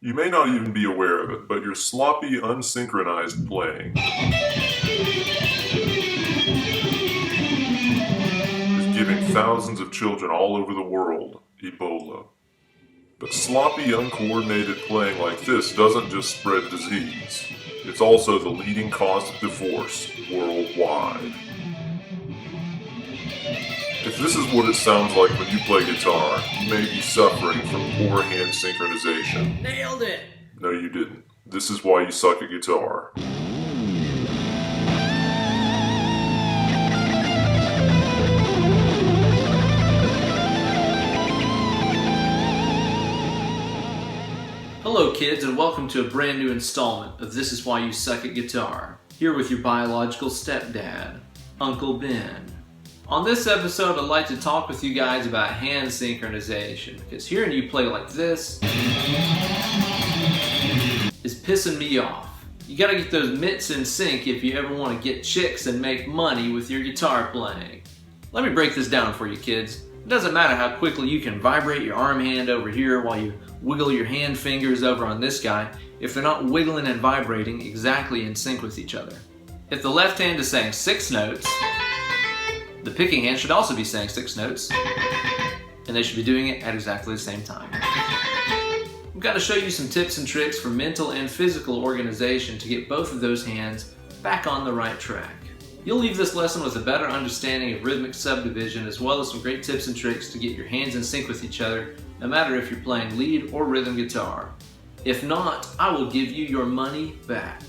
You may not even be aware of it, but your sloppy, unsynchronized playing is giving thousands of children all over the world Ebola. But sloppy, uncoordinated playing like this doesn't just spread disease. It's also the leading cause of divorce worldwide. If this is what it sounds like when you play guitar, you may be suffering from poor hand synchronization. Nailed it! No, you didn't. This is why you suck at guitar. Hello kids, and welcome to a brand new installment of This Is Why You Suck at Guitar. Here with your biological stepdad, Uncle Ben. On this episode, I'd like to talk with you guys about hand synchronization, because hearing you play like this is pissing me off. You gotta get those mitts in sync if you ever want to get chicks and make money with your guitar playing. Let me break this down for you kids. It doesn't matter how quickly you can vibrate your arm hand over here while you wiggle your hand fingers over on this guy if they're not wiggling and vibrating exactly in sync with each other. If the left hand is saying 6 notes, the picking hand should also be saying 6 notes, and they should be doing it at exactly the same time. I've got to show you some tips and tricks for mental and physical organization to get both of those hands back on the right track. You'll leave this lesson with a better understanding of rhythmic subdivision as well as some great tips and tricks to get your hands in sync with each other, no matter if you're playing lead or rhythm guitar. If not, I will give you your money back.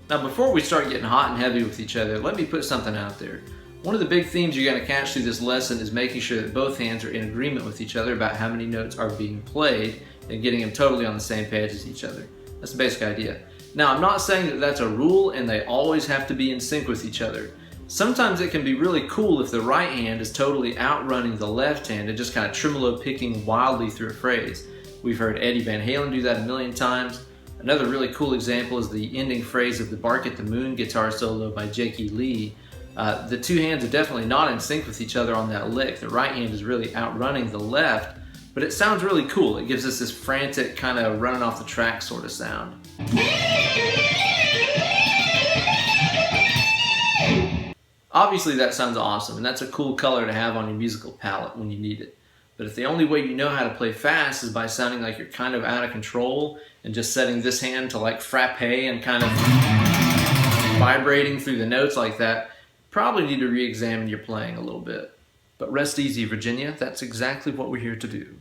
Now before we start getting hot and heavy with each other, let me put something out there. One of the big themes you're going to catch through this lesson is making sure that both hands are in agreement with each other about how many notes are being played and getting them totally on the same page as each other. That's the basic idea. Now, I'm not saying that that's a rule and they always have to be in sync with each other. Sometimes it can be really cool if the right hand is totally outrunning the left hand and just kind of tremolo picking wildly through a phrase. We've heard Eddie Van Halen do that a million times. Another really cool example is the ending phrase of the Bark at the Moon guitar solo by Jakey Lee. The two hands are definitely not in sync with each other on that lick. The right hand is really outrunning the left, but it sounds really cool. It gives us this frantic kind of running off the track sort of sound. Obviously that sounds awesome, and that's a cool color to have on your musical palette when you need it. But if the only way you know how to play fast is by sounding like you're kind of out of control and just setting this hand to like frappe and kind of vibrating through the notes like that, probably need to re-examine your playing a little bit. But rest easy, Virginia, that's exactly what we're here to do.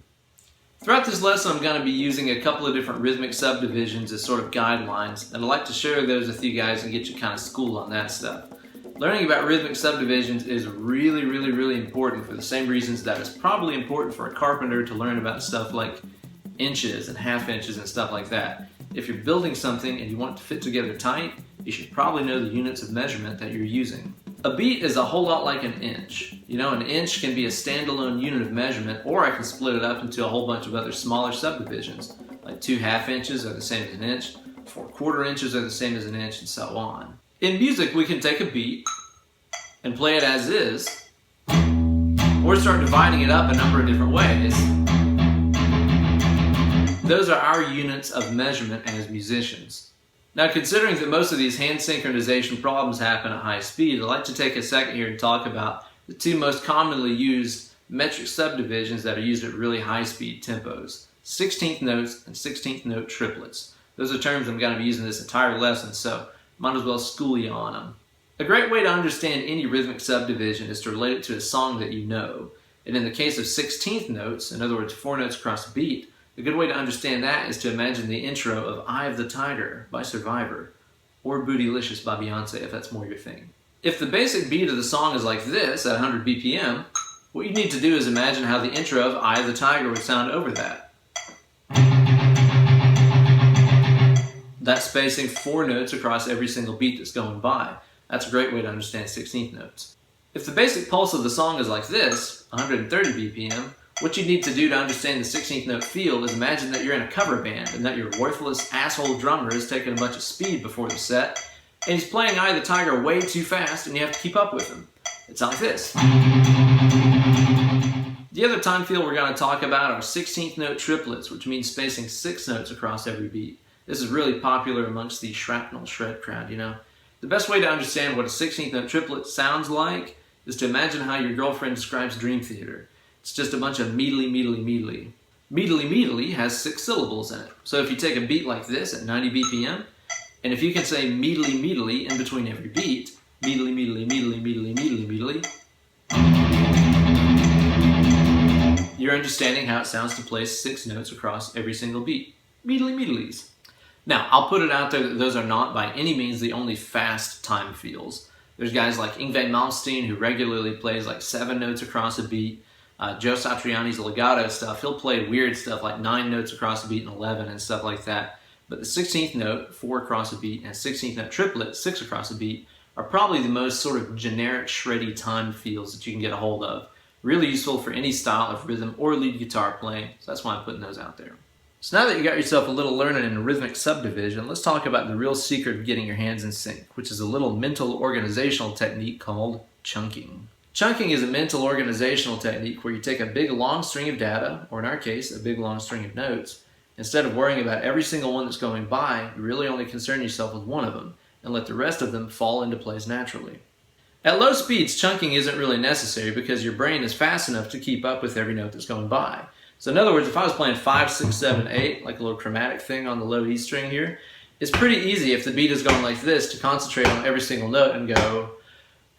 Throughout this lesson, I'm going to be using a couple of different rhythmic subdivisions as sort of guidelines, and I'd like to share those with you guys and get you kind of schooled on that stuff. Learning about rhythmic subdivisions is really important for the same reasons that it's probably important for a carpenter to learn about stuff like inches and half inches and stuff like that. If you're building something and you want it to fit together tight, you should probably know the units of measurement that you're using. A beat is a whole lot like an inch. You know, an inch can be a standalone unit of measurement, or I can split it up into a whole bunch of other smaller subdivisions. Like 2 half inches are the same as an inch, 4 quarter inches are the same as an inch, and so on. In music, we can take a beat and play it as is, or start dividing it up a number of different ways. Those are our units of measurement as musicians. Now, considering that most of these hand synchronization problems happen at high speed, I'd like to take a second here and talk about the 2 most commonly used metric subdivisions that are used at really high speed tempos: 16th notes and 16th note triplets. Those are terms I'm going to be using this entire lesson, so might as well school you on them. A great way to understand any rhythmic subdivision is to relate it to a song that you know. And in the case of 16th notes, in other words 4 notes across a beat, a good way to understand that is to imagine the intro of Eye of the Tiger by Survivor, or Bootylicious by Beyonce if that's more your thing. If the basic beat of the song is like this at 100 BPM, what you need to do is imagine how the intro of Eye of the Tiger would sound over that. That's spacing 4 notes across every single beat that's going by. That's a great way to understand 16th notes. If the basic pulse of the song is like this, 130 BPM, what you need to do to understand the 16th note feel is imagine that you're in a cover band and that your worthless asshole drummer is taking a bunch of speed before the set, and he's playing Eye of the Tiger way too fast and you have to keep up with him. It's like this. Do The other time field we're going to talk about are 16th note triplets, which means spacing 6 notes across every beat. This is really popular amongst the shrapnel shred crowd, you know. The best way to understand what a 16th note triplet sounds like is to imagine how your girlfriend describes Dream Theater. It's just a bunch of meedly, meedly, meedly. Meedly, meedly has 6 syllables in it. So if you take a beat like this at 90 BPM, and if you can say meedly, meedly in between every beat, meedly, meedly, meedly, meedly, meedly, meedly, you're understanding how it sounds to place 6 notes across every single beat. Meedly, meedlies. Now, I'll put it out there that those are not by any means the only fast time fields. There's guys like Yngwie Malmsteen who regularly plays like 7 notes across a beat. Joe Satriani's legato stuff, he'll play weird stuff like 9 notes across a beat and 11 and stuff like that. But the 16th note, 4 across a beat, and 16th note triplet, 6 across a beat, are probably the most sort of generic shreddy time fields that you can get a hold of. Really useful for any style of rhythm or lead guitar playing, so that's why I'm putting those out there. So now that you got yourself a little learning in rhythmic subdivision, let's talk about the real secret of getting your hands in sync, which is a little mental organizational technique called chunking. Chunking is a mental organizational technique where you take a big long string of data, or in our case, a big long string of notes. Instead of worrying about every single one that's going by, you really only concern yourself with one of them, and let the rest of them fall into place naturally. At low speeds, chunking isn't really necessary because your brain is fast enough to keep up with every note that's going by. So in other words, if I was playing 5, 6, 7, 8, like a little chromatic thing on the low E string here, it's pretty easy if the beat is going like this to concentrate on every single note and go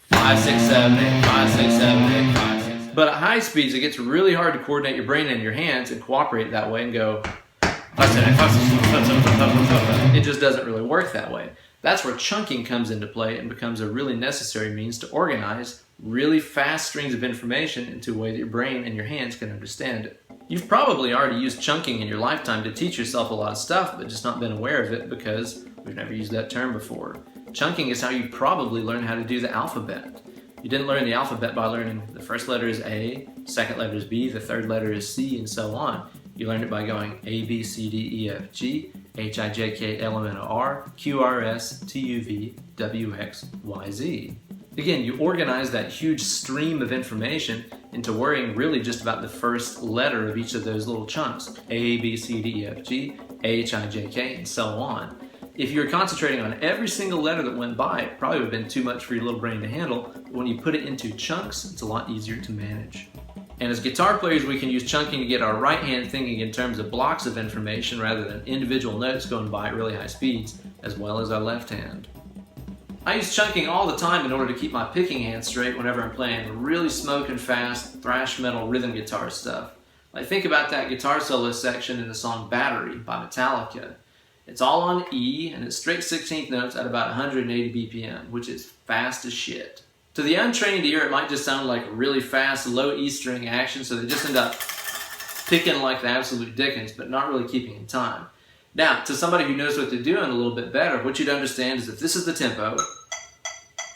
5, 6, 7, 8, 5, 6, 7, 8, 5, 6, 7. But at high speeds, it gets really hard to coordinate your brain and your hands and cooperate that way and go 5, 7, 8, 5, 6, 7, 8, 5, 6, 7, 8. It just doesn't really work that way. That's where chunking comes into play and becomes a really necessary means to organize really fast strings of information into a way that your brain and your hands can understand it. You've probably already used chunking in your lifetime to teach yourself a lot of stuff, but just not been aware of it because we've never used that term before. Chunking is how you probably learned how to do the alphabet. You didn't learn the alphabet by learning the first letter is A, second letter is B, the third letter is C, and so on. You learned it by going A, B, C, D, E, F, G, H, I, J, K, L, M, N, O, R, Q, R, S, T, U, V, W, X, Y, Z. Again, you organize that huge stream of information into worrying really just about the first letter of each of those little chunks. A, B, C, D, E, F, G, H, I, J, K, and so on. If you were concentrating on every single letter that went by, it probably would have been too much for your little brain to handle, but when you put it into chunks, it's a lot easier to manage. And as guitar players, we can use chunking to get our right hand thinking in terms of blocks of information rather than individual notes going by at really high speeds, as well as our left hand. I use chunking all the time in order to keep my picking hand straight whenever I'm playing really smoking fast thrash metal rhythm guitar stuff. Like think about that guitar solo section in the song Battery by Metallica. It's all on E and it's straight 16th notes at about 180 BPM, which is fast as shit. To the untrained ear, it might just sound like really fast low E string action, so they just end up picking like the absolute dickens, but not really keeping in time. Now, to somebody who knows what they're doing a little bit better, what you'd understand is if this is the tempo,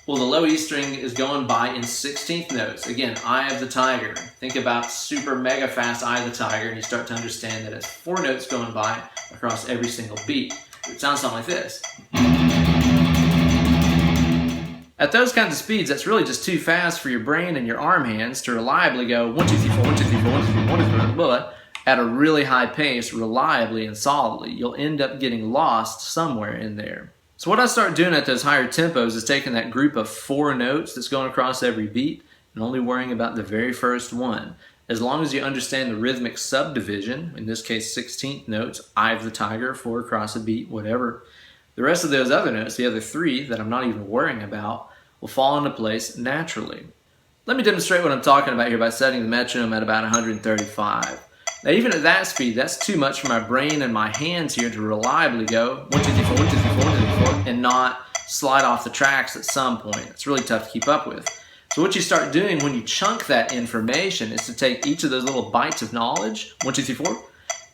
well, the low E string is going by in 16th notes. Again, Eye of the Tiger. Think about super mega fast Eye of the Tiger, and you start to understand that it's 4 notes going by across every single beat. It sounds something like this. At those kinds of speeds, that's really just too fast for your brain and your arm hands to reliably go 1, 2, 3, 4, 1, 2, 3, 4, 1, 2, 3, 4, 1, 2, 3, 4, but at a really high pace, reliably and solidly. You'll end up getting lost somewhere in there. So what I start doing at those higher tempos is taking that group of 4 notes that's going across every beat and only worrying about the very first one. As long as you understand the rhythmic subdivision, in this case 16th notes, Eye of the Tiger, 4 across a beat, whatever, the rest of those other notes, the other 3 that I'm not even worrying about, will fall into place naturally. Let me demonstrate what I'm talking about here by setting the metronome at about 135. Now even at that speed, that's too much for my brain and my hands here to reliably go 1, 2, 3, 4, 1, 2, 3, 4, 1, 2, 3, 4, and not slide off the tracks at some point. It's really tough to keep up with. So what you start doing when you chunk that information is to take each of those little bites of knowledge, 1, 2, 3, 4,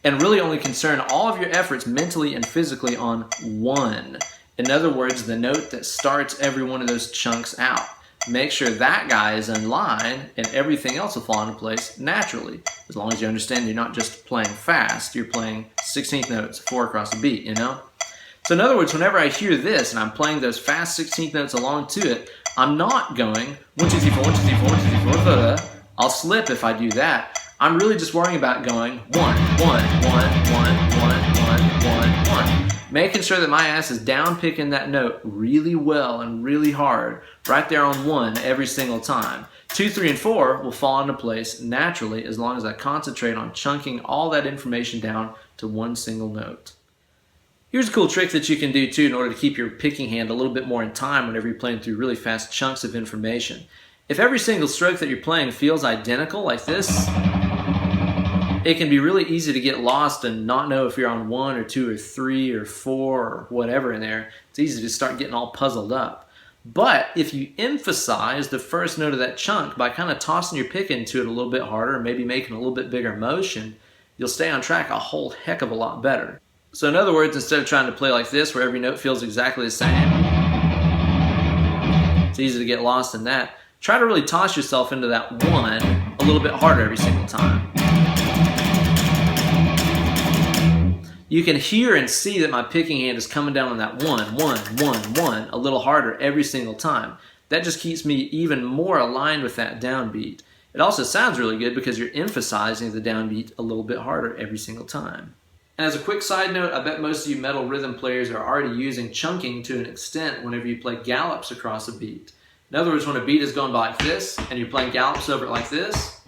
and really only concern all of your efforts mentally and physically on one. In other words, the note that starts every one of those chunks out. Make sure that guy is in line and everything else will fall into place naturally. As long as you understand you're not just playing fast, you're playing 16th notes, 4 across a beat, you know? So in other words, whenever I hear this and I'm playing those fast 16th notes along to it, I'm not going 1, 2, 3, 4, 1, 2, 3, 4, 1, 2, 3, 4, I'll slip if I do that. I'm really just worrying about going 1, 1, 1, 1, 1, 1, 1, 1. Making sure that my ass is down picking that note really well and really hard, right there on 1 every single time. 2, 3, and 4 will fall into place naturally as long as I concentrate on chunking all that information down to one single note. Here's a cool trick that you can do too in order to keep your picking hand a little bit more in time whenever you're playing through really fast chunks of information. If every single stroke that you're playing feels identical like this, it can be really easy to get lost and not know if you're on 1 or 2 or 3 or 4 or whatever in there. It's easy to start getting all puzzled up. But if you emphasize the first note of that chunk by kind of tossing your pick into it a little bit harder and maybe making a little bit bigger motion, you'll stay on track a whole heck of a lot better. So in other words, instead of trying to play like this where every note feels exactly the same, it's easy to get lost in that. Try to really toss yourself into that 1 a little bit harder every single time. You can hear and see that my picking hand is coming down on that 1, 1, 1, 1 a little harder every single time. That just keeps me even more aligned with that downbeat. It also sounds really good because you're emphasizing the downbeat a little bit harder every single time. And as a quick side note, I bet most of you metal rhythm players are already using chunking to an extent whenever you play gallops across a beat. In other words, when a beat is going by like this and you're playing gallops over it like this,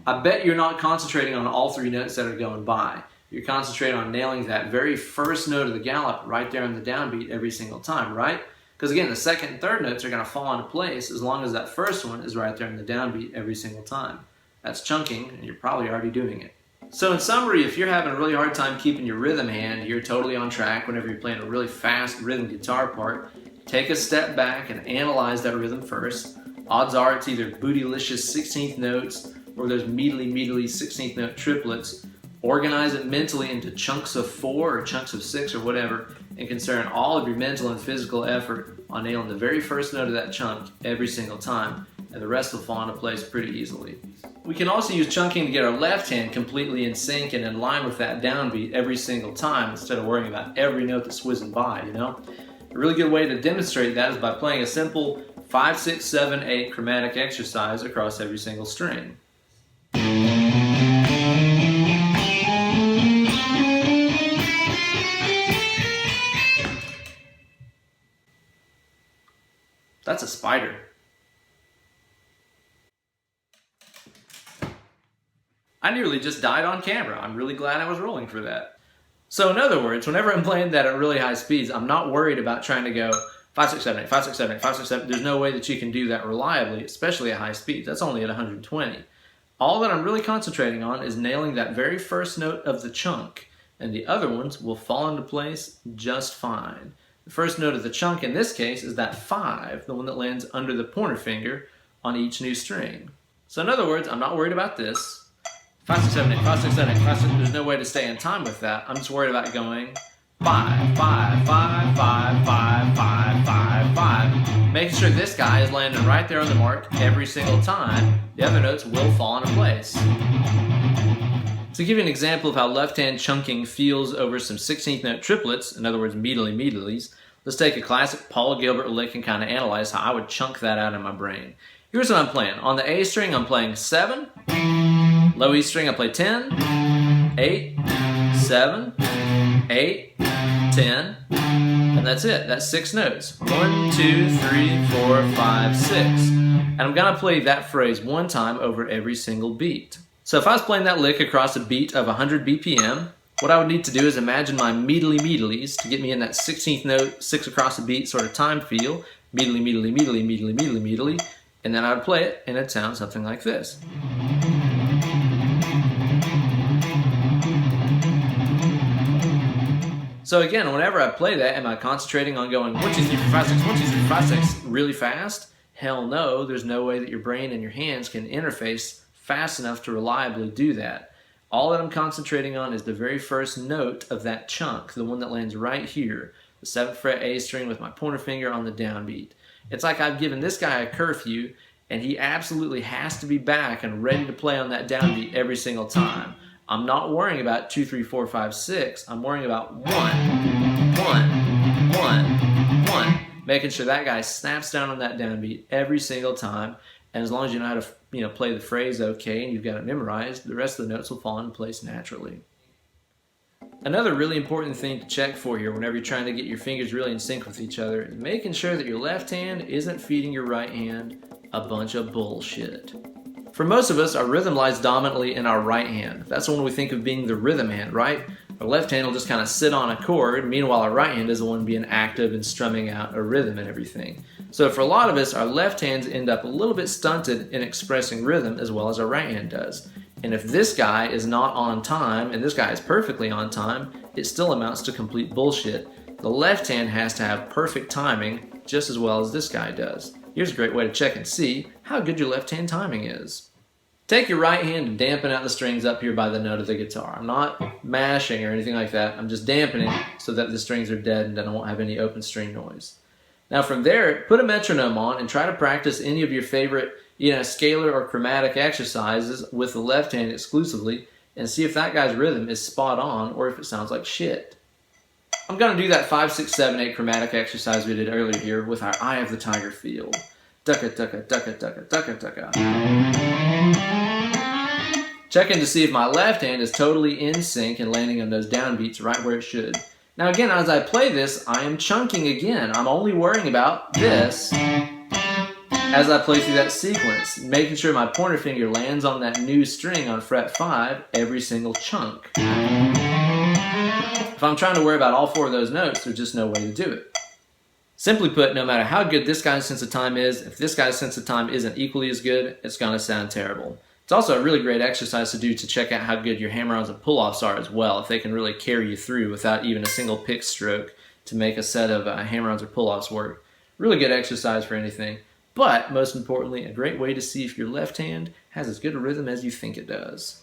I bet you're not concentrating on all 3 notes that are going by. You're concentrating on nailing that very first note of the gallop right there in the downbeat every single time, right? Because again, the second and third notes are going to fall into place as long as that first one is right there in the downbeat every single time. That's chunking, and you're probably already doing it. So in summary, if you're having a really hard time keeping your rhythm hand, you're totally on track whenever you're playing a really fast rhythm guitar part. Take a step back and analyze that rhythm first. Odds are it's either bootylicious 16th notes or those meatily 16th note triplets. Organize it mentally into chunks of 4 or chunks of 6 or whatever, and concern all of your mental and physical effort on nailing the very first note of that chunk every single time, and the rest will fall into place pretty easily. We can also use chunking to get our left hand completely in sync and in line with that downbeat every single time instead of worrying about every note that's whizzing by, you know? A really good way to demonstrate that is by playing a simple 5, 6, 7, 8 chromatic exercise across every single string. That's a spider. I nearly just died on camera. I'm really glad I was rolling for that. So in other words, whenever I'm playing that at really high speeds, I'm not worried about trying to go 5, 6, 7, 8, 5, 6, 7, 8, 5, 6, 7. There's no way that you can do that reliably, especially at high speeds. That's only at 120. All that I'm really concentrating on is nailing that very first note of the chunk, and the other ones will fall into place just fine. The first note of the chunk in this case is that 5, the one that lands under the pointer finger on each new string. So in other words, I'm not worried about this. 5, 6, 7, 8, 5, 6, 7, 8, 5, 6, there's no way to stay in time with that. I'm just worried about going 5, 5, 5, 5, 5, 5, 5, 5. Making sure this guy is landing right there on the mark every single time. The other notes will fall into place. To give you an example of how left-hand chunking feels over some 16th note triplets, in other words, meatlies, let's take a classic Paul Gilbert lick and kind of analyze how I would chunk that out in my brain. Here's what I'm playing. On the A string, I'm playing 7. Low E string, I play 10, 8, 7, 8, 10, and that's it. That's 6 notes. 1, 2, 3, 4, 5, 6. And I'm going to play that phrase one time over every single beat. So if I was playing that lick across a beat of 100 BPM, what I would need to do is imagine my meatlies to get me in that 16th note, 6 across a beat sort of time feel. Meatly. And then I would play it, and it'd sound something like this. So again, whenever I play that, am I concentrating on going 1, 2, 3, 4, 5, 6, 1, 2, 3, 4, 5, 6 really fast? Hell no, there's no way that your brain and your hands can interface fast enough to reliably do that. All that I'm concentrating on is the very first note of that chunk, the one that lands right here, the 7th fret A string with my pointer finger on the downbeat. It's like I've given this guy a curfew, and he absolutely has to be back and ready to play on that downbeat every single time. I'm not worrying about 2, 3, 4, 5, 6. I'm worrying about 1, 1, 1, 1. Making sure that guy snaps down on that downbeat every single time. And as long as you know how to play the phrase okay and you've got it memorized, the rest of the notes will fall into place naturally. Another really important thing to check for here whenever you're trying to get your fingers really in sync with each other is making sure that your left hand isn't feeding your right hand a bunch of bullshit. For most of us, our rhythm lies dominantly in our right hand. That's the one we think of being the rhythm hand, right? Our left hand will just kind of sit on a chord, meanwhile our right hand is the one being active and strumming out a rhythm and everything. So for a lot of us, our left hands end up a little bit stunted in expressing rhythm as well as our right hand does. And if this guy is not on time, and this guy is perfectly on time, it still amounts to complete bullshit. The left hand has to have perfect timing just as well as this guy does. Here's a great way to check and see how good your left hand timing is. Take your right hand and dampen out the strings up here by the note of the guitar. I'm not mashing or anything like that. I'm just dampening so that the strings are dead and I won't have any open string noise. Now from there, put a metronome on and try to practice any of your favorite scalar or chromatic exercises with the left hand exclusively and see if that guy's rhythm is spot on or if it sounds like shit. I'm going to do that 5, 6, 7, 8 chromatic exercise we did earlier here with our Eye of the Tiger feel. Ducka, ducka, ducka, ducka, ducka, ducka. Checking to see if my left hand is totally in sync and landing on those downbeats right where it should. Now again, as I play this, I am chunking again. I'm only worrying about this as I play through that sequence, making sure my pointer finger lands on that new string on fret 5 every single chunk. If I'm trying to worry about all 4 of those notes, there's just no way to do it. Simply put, no matter how good this guy's sense of time is, if this guy's sense of time isn't equally as good, it's going to sound terrible. It's also a really great exercise to do to check out how good your hammer-ons and pull-offs are as well, if they can really carry you through without even a single pick stroke to make a set of hammer-ons or pull-offs work. Really good exercise for anything, but most importantly, a great way to see if your left hand has as good a rhythm as you think it does.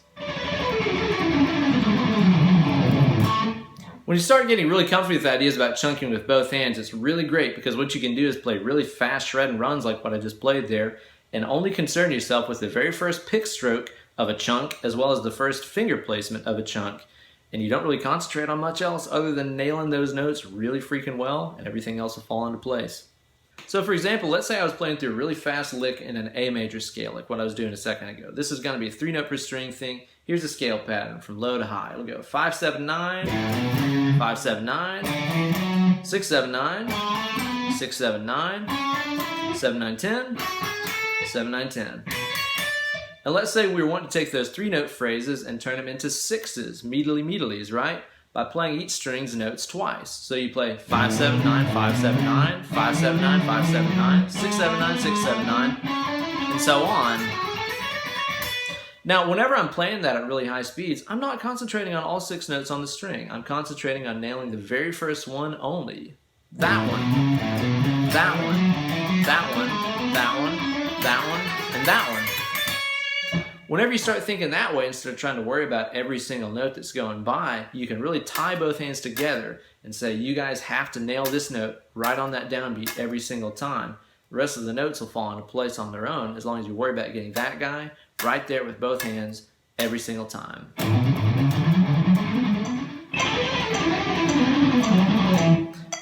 When you start getting really comfy with ideas about chunking with both hands, it's really great because what you can do is play really fast shred and runs like what I just played there, and only concern yourself with the very first pick stroke of a chunk as well as the first finger placement of a chunk. And you don't really concentrate on much else other than nailing those notes really freaking well, and everything else will fall into place. So for example, let's say I was playing through a really fast lick in an A major scale, like what I was doing a second ago. This is going to be a 3-note per string thing. Here's the scale pattern from low to high. It'll go 5, 7, 9, 5, 7, 9, 6, 7, 9, 6, 7, 9, 7, 9, 10, 7, 9, 10. And let's say we want to take those 3-note phrases and turn them into 6s, meedly-meedlies, right? By playing each string's notes twice. So you play 5, 7, 9, 5, 7, 9, 5, 7, 9, 5, 7, 9, 6, 7, 9, 6, 7, 9, and so on. Now, whenever I'm playing that at really high speeds, I'm not concentrating on all 6 notes on the string. I'm concentrating on nailing the very first one only. That one, that one, that one, that one, that one, and that one. Whenever you start thinking that way, instead of trying to worry about every single note that's going by, you can really tie both hands together and say, you guys have to nail this note right on that downbeat every single time. The rest of the notes will fall into place on their own as long as you worry about getting that guy right there with both hands every single time.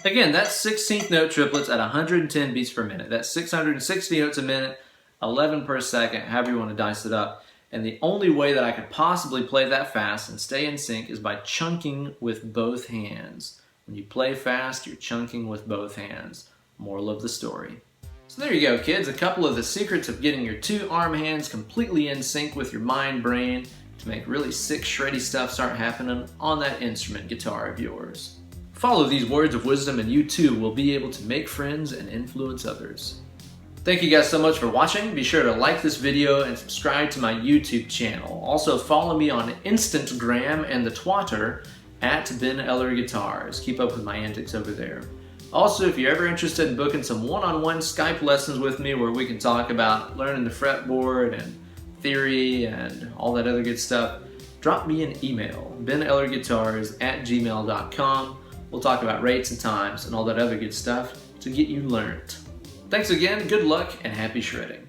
Again, that's 16th note triplets at 110 beats per minute. That's 660 notes a minute, 11 per second, however you want to dice it up. And the only way that I could possibly play that fast and stay in sync is by chunking with both hands. When you play fast, you're chunking with both hands. Moral of the story. So there you go, kids. A couple of the secrets of getting your 2 arm hands completely in sync with your mind brain to make really sick, shreddy stuff start happening on that instrument guitar of yours. Follow these words of wisdom and you too will be able to make friends and influence others. Thank you guys so much for watching. Be sure to like this video and subscribe to my YouTube channel. Also follow me on Instagram and the Twitter at Ben Eller Guitars. Keep up with my antics over there. Also, if you're ever interested in booking some one-on-one Skype lessons with me where we can talk about learning the fretboard and theory and all that other good stuff, drop me an email, benellerguitars@gmail.com. We'll talk about rates and times and all that other good stuff to get you learned. Thanks again, good luck, and happy shredding.